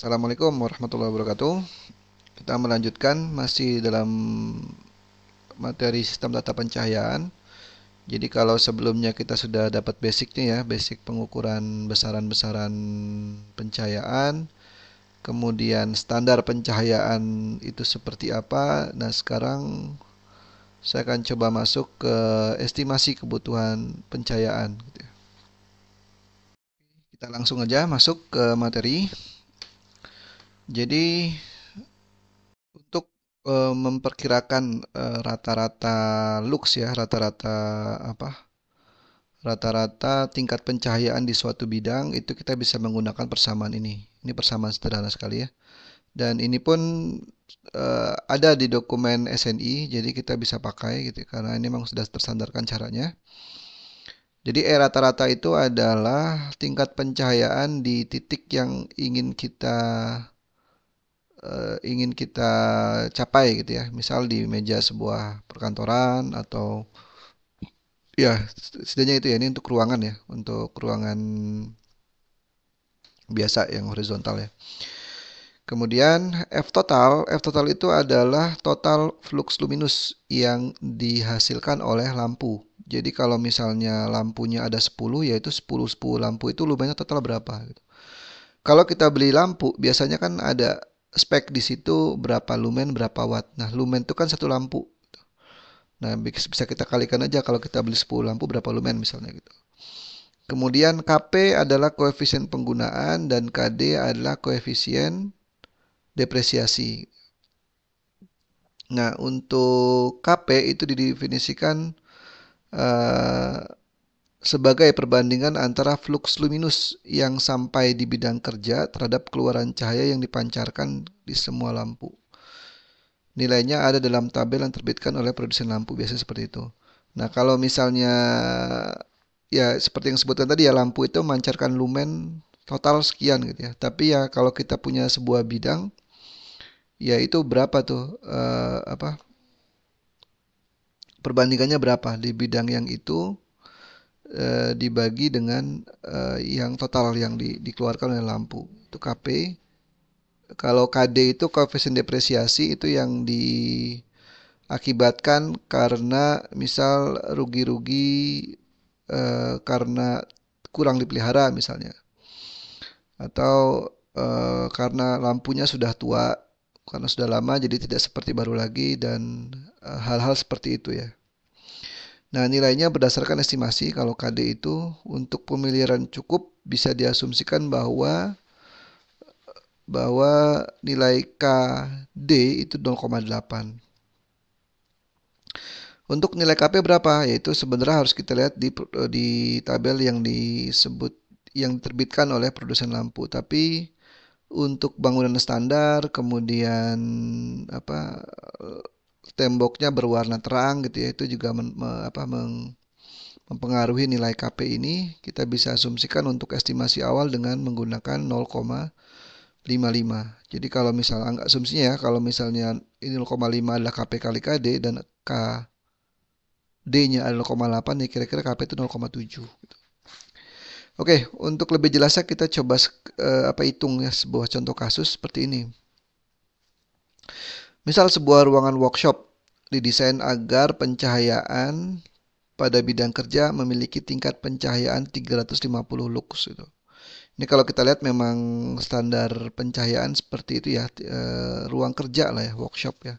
Assalamualaikum warahmatullahi wabarakatuh. Kita melanjutkan masih dalam materi sistem tata pencahayaan. Jadi kalau sebelumnya kita sudah dapat basicnya ya, basic pengukuran besaran-besaran pencahayaan, kemudian standar pencahayaan itu seperti apa. Nah, sekarang saya akan coba masuk ke estimasi kebutuhan pencahayaan gitu ya. Kita langsung aja masuk ke materi. Jadi untuk memperkirakan rata-rata lux ya, rata-rata apa? Rata-rata tingkat pencahayaan di suatu bidang itu kita bisa menggunakan persamaan ini. Ini persamaan sederhana sekali ya. Dan ini pun ada di dokumen SNI, jadi kita bisa pakai gitu karena ini memang sudah tersandarkan caranya. Jadi rata-rata itu adalah tingkat pencahayaan di titik yang ingin kita capai gitu ya. Misal di meja sebuah perkantoran atau ya setidaknya itu ya ini untuk ruangan ya, untuk ruangan biasa yang horizontal ya. Kemudian F total itu adalah total flux luminus yang dihasilkan oleh lampu. Jadi kalau misalnya lampunya ada 10 yaitu 10 lampu itu lumennya total berapa gitu. Kalau kita beli lampu biasanya kan ada spek di situ berapa lumen berapa watt. Nah, lumen itu kan satu lampu. Nah, bisa kita kalikan aja kalau kita beli 10 lampu berapa lumen misalnya gitu. Kemudian Kp adalah koefisien penggunaan dan Kd adalah koefisien depresiasi. Nah, untuk Kp itu didefinisikan eh, sebagai perbandingan antara flux luminus yang sampai di bidang kerja terhadap keluaran cahaya yang dipancarkan di semua lampu. Nilainya ada dalam tabel yang terbitkan oleh produsen lampu, biasanya seperti itu. Nah, kalau misalnya ya seperti yang disebutkan tadi ya lampu itu memancarkan lumen total sekian gitu ya. Tapi ya kalau kita punya sebuah bidang ya itu berapa tuh perbandingannya berapa di bidang yang itu dibagi dengan yang total yang dikeluarkan oleh lampu. Itu Kp. Kalau Kd itu koefisien depresiasi itu yang diakibatkan karena misal rugi-rugi karena kurang dipelihara misalnya. Atau karena lampunya sudah tua, karena sudah lama jadi tidak seperti baru lagi dan hal-hal seperti itu ya. Nah, nilainya berdasarkan estimasi kalau KD itu untuk pemeliharaan cukup bisa diasumsikan bahwa nilai KD itu 0,8. Untuk nilai KP berapa? Yaitu sebenarnya harus kita lihat di tabel yang diterbitkan oleh produsen lampu. Tapi untuk bangunan standar, kemudian apa temboknya berwarna terang gitu ya, itu juga mempengaruhi nilai KP ini. Kita bisa asumsikan untuk estimasi awal dengan menggunakan 0,55. Jadi kalau misalnya anggap asumsinya ya, kalau misalnya ini 0,5 adalah KP kali KD dan KD-nya adalah 0,8 ya kira-kira KP itu 0,7. Oke, untuk lebih jelasnya kita coba hitung ya sebuah contoh kasus seperti ini. Misal sebuah ruangan workshop didesain agar pencahayaan pada bidang kerja memiliki tingkat pencahayaan 350 lux itu. Ini kalau kita lihat memang standar pencahayaan seperti itu ya, ruang kerja lah ya, workshop ya.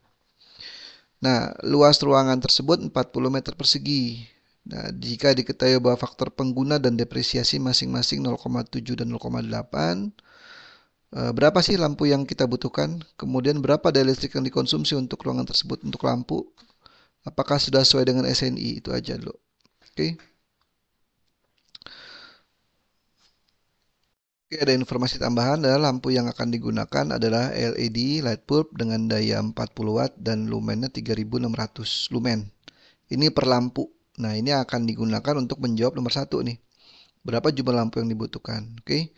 Nah, luas ruangan tersebut 40 meter persegi. Nah, jika diketahui bahwa faktor pengguna dan depresiasi masing-masing 0,7 dan 0,8, berapa sih lampu yang kita butuhkan? Kemudian berapa daya listrik yang dikonsumsi untuk ruangan tersebut untuk lampu? Apakah sudah sesuai dengan SNI? Itu aja dulu. Oke. Oke, ada informasi tambahan adalah lampu yang akan digunakan adalah LED light bulb dengan daya 40 watt dan lumennya 3600 lumen. Ini per lampu. Nah, ini akan digunakan untuk menjawab nomor satu nih. Berapa jumlah lampu yang dibutuhkan? Oke.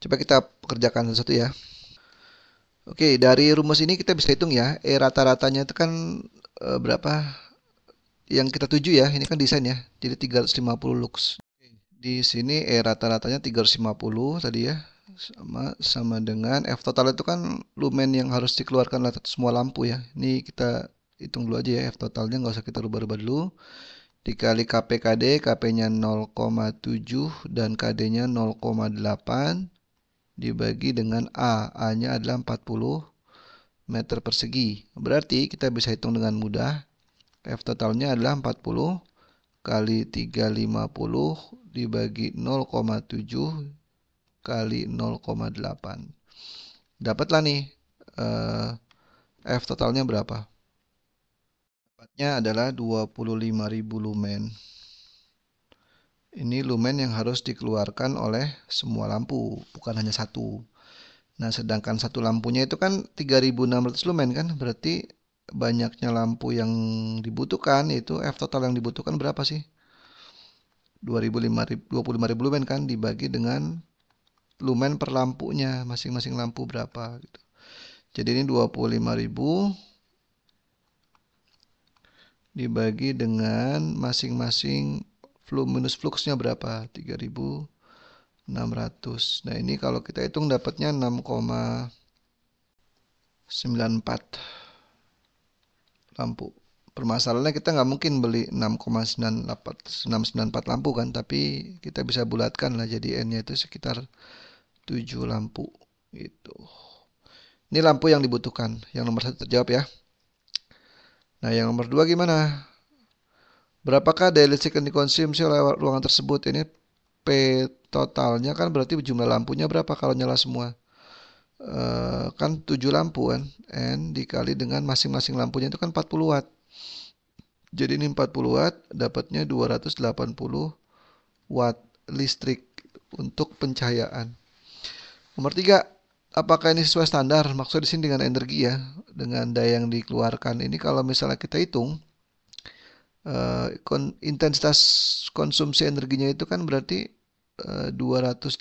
Coba kita kerjakan satu-satu ya. Oke, dari rumus ini kita bisa hitung ya. Rata-ratanya itu kan berapa? Yang kita tuju ya. Ini kan desain ya. Jadi 350 lux. Di sini rata-ratanya 350 tadi ya. sama dengan F total itu kan lumen yang harus dikeluarkan oleh semua lampu ya. Ini kita hitung dulu aja ya, F totalnya nggak usah kita rubah-rubah dulu. Dikali KP KD, KP-nya 0,7 dan KD-nya 0,8 dibagi dengan A. A-nya adalah 40 meter persegi. Berarti kita bisa hitung dengan mudah. F totalnya adalah 40 kali 350 dibagi 0,7 kali 0,8. Dapatlah nih F totalnya berapa? Dapatnya adalah 25.000 lumen. Ini lumen yang harus dikeluarkan oleh semua lampu, bukan hanya satu. Nah, sedangkan satu lampunya itu kan 3.600 lumen kan, berarti banyaknya lampu yang dibutuhkan, yaitu F total yang dibutuhkan berapa sih? 25.000 lumen kan, dibagi dengan lumen per lampunya, masing-masing lampu berapa gitu. Jadi ini 25.000 dibagi dengan masing-masing minus fluxnya berapa? 3.600. Nah, ini kalau kita hitung dapatnya 6,94 lampu. Permasalahannya kita nggak mungkin beli 6,994 lampu kan, tapi kita bisa bulatkan lah jadi N-nya itu sekitar 7 lampu gitu. Ini lampu yang dibutuhkan. Yang nomor 1 terjawab ya. Nah, yang nomor 2 gimana? Berapakah daya listrik yang dikonsumsi oleh ruangan tersebut? Ini P totalnya kan berarti jumlah lampunya berapa kalau nyala semua? Kan 7 lampu kan. N dikali dengan masing-masing lampunya itu kan 40 watt. Jadi ini 40 watt dapatnya 280 watt listrik untuk pencahayaan. Nomor 3, apakah ini sesuai standar? Maksudnya di sini dengan energi ya, dengan daya yang dikeluarkan. Ini kalau misalnya kita hitung intensitas konsumsi energinya itu kan berarti 280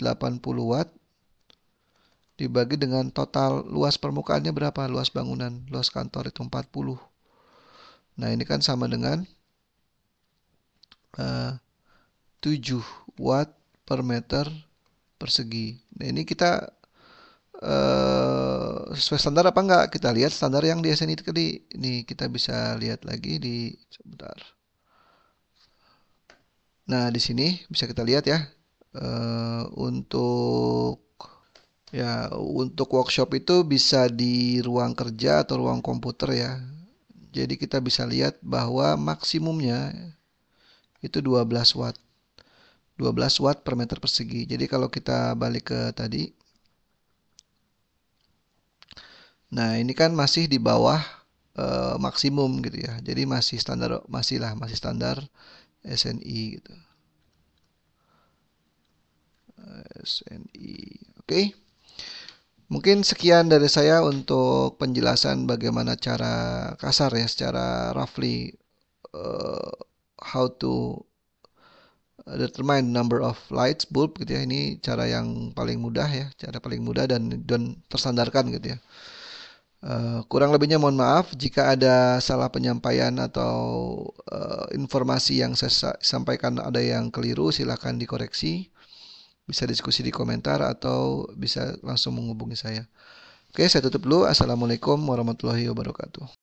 watt dibagi dengan total luas permukaannya berapa? Luas bangunan, luas kantor itu 40. Nah, ini kan sama dengan 7 watt per meter persegi. Nah, ini kita sesuai standar apa enggak? Kita lihat standar yang di SNI tadi. Ini kita bisa lihat lagi di sebentar. Nah, di sini bisa kita lihat ya. Untuk workshop itu bisa di ruang kerja atau ruang komputer ya. Jadi kita bisa lihat bahwa maksimumnya itu 12 watt. 12 watt per meter persegi. Jadi kalau kita balik ke tadi. Nah, ini kan masih di bawah maksimum gitu ya. Jadi masih standar SNI gitu. SNI. Oke. Mungkin sekian dari saya untuk penjelasan bagaimana cara kasar ya, secara roughly how to determine number of lights bulb gitu ya. Ini cara yang paling mudah ya, cara paling mudah dan tersandarkan gitu ya. Kurang lebihnya mohon maaf jika ada salah penyampaian atau informasi yang saya sampaikan ada yang keliru, silahkan dikoreksi. Bisa diskusi di komentar atau bisa langsung menghubungi saya. Oke, saya tutup dulu. Assalamualaikum warahmatullahi wabarakatuh.